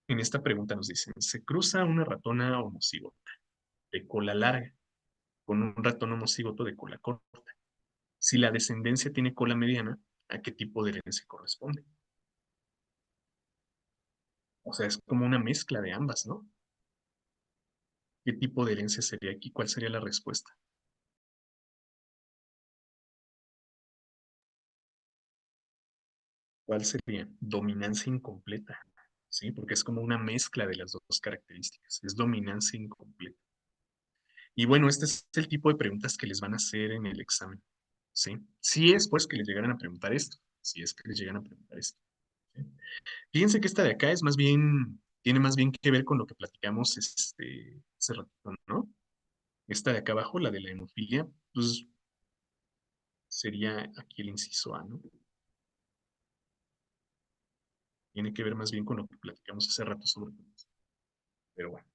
en esta pregunta nos dicen, se cruza una ratona homocigota de cola larga con un ratón homocigoto de cola corta. Si la descendencia tiene cola mediana, ¿a qué tipo de herencia corresponde? O sea, es como una mezcla de ambas, ¿no? ¿Qué tipo de herencia sería aquí? ¿Cuál sería la respuesta? ¿Cuál sería? Dominancia incompleta, ¿sí? Porque es como una mezcla de las dos características. Es dominancia incompleta. Y bueno, este es el tipo de preguntas que les van a hacer en el examen, ¿sí? Si es, pues, que les llegaran a preguntar esto, si es que les llegan a preguntar esto, ¿sí? Fíjense que esta de acá es más bien, tiene más bien que ver con lo que platicamos hace ratito, ¿no? Esta de acá abajo, la de la hemofilia, pues sería aquí el inciso A, ¿no? Tiene que ver más bien con lo que platicamos hace rato sobre. Pero bueno,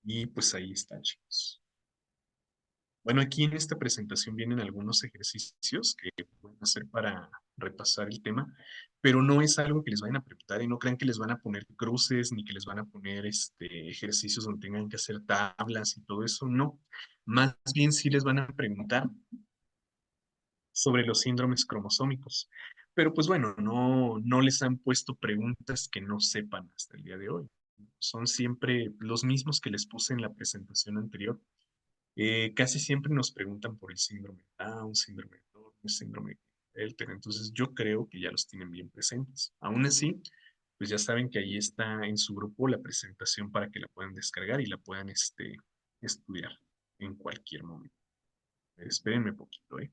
y pues ahí está, chicos. Bueno, aquí en esta presentación vienen algunos ejercicios que pueden hacer para repasar el tema, pero no es algo que les vayan a preguntar y no crean que les van a poner cruces ni que les van a poner ejercicios donde tengan que hacer tablas y todo eso, no. Más bien sí les van a preguntar sobre los síndromes cromosómicos. Pero pues bueno, no les han puesto preguntas que no sepan hasta el día de hoy. Son siempre los mismos que les puse en la presentación anterior. Casi siempre nos preguntan por el síndrome de Down, síndrome de Turner, síndrome de Elter, entonces yo creo que ya los tienen bien presentes. Aún así, pues ya saben que ahí está en su grupo la presentación para que la puedan descargar y la puedan estudiar en cualquier momento. Espérenme poquito, ¿eh?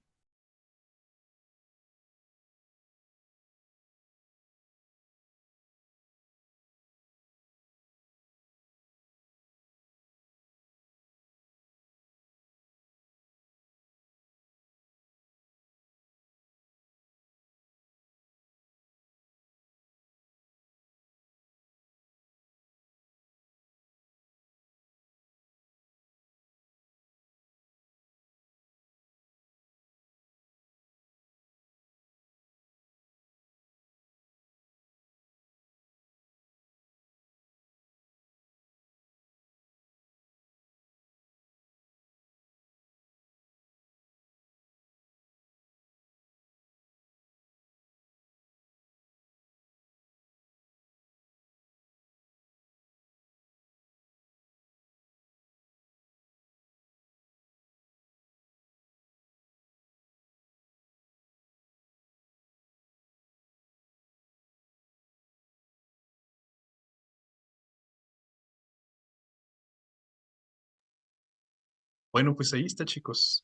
Bueno, pues ahí está, chicos.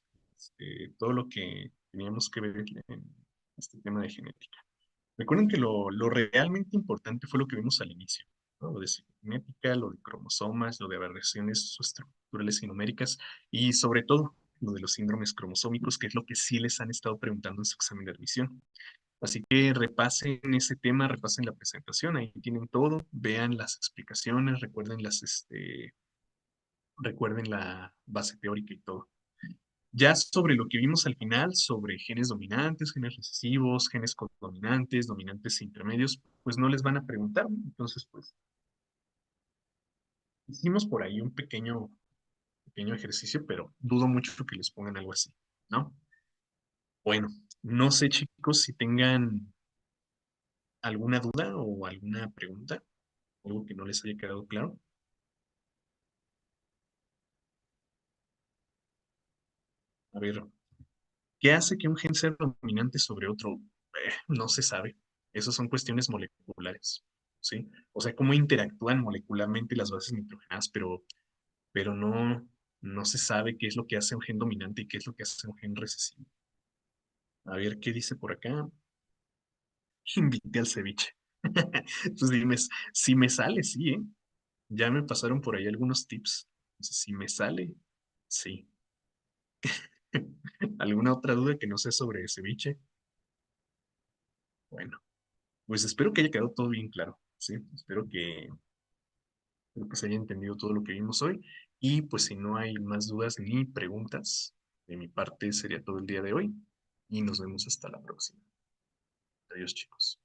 Todo lo que teníamos que ver en este tema de genética. Recuerden que lo realmente importante fue lo que vimos al inicio, ¿no? Lo de genética, lo de cromosomas, lo de variaciones estructurales y numéricas, y sobre todo lo de los síndromes cromosómicos, que es lo que sí les han estado preguntando en su examen de admisión. Así que repasen ese tema, repasen la presentación, ahí tienen todo, vean las explicaciones, recuerden la base teórica y todo. Ya sobre lo que vimos al final, sobre genes dominantes, genes recesivos, genes codominantes, dominantes e intermedios, pues no les van a preguntar. Entonces, pues hicimos por ahí un pequeño ejercicio, pero dudo mucho que les pongan algo así, ¿no? Bueno, no sé, chicos, si tengan alguna duda o alguna pregunta, algo que no les haya quedado claro. A ver, ¿qué hace que un gen sea dominante sobre otro? No se sabe. Esas son cuestiones moleculares, ¿sí? O sea, cómo interactúan molecularmente las bases nitrogenadas, pero no se sabe qué es lo que hace un gen dominante y qué es lo que hace un gen recesivo. A ver, ¿qué dice por acá? Invité al ceviche. Pues dime, si me sale, sí, ¿eh? Ya me pasaron por ahí algunos tips. Entonces, si me sale, sí. ¿Alguna otra duda que no sé sobre ceviche? Bueno. Pues espero que haya quedado todo bien claro, ¿sí? Espero que se haya entendido todo lo que vimos hoy. Y pues si no hay más dudas ni preguntas, de mi parte sería todo el día de hoy. Y nos vemos hasta la próxima. Adiós, chicos.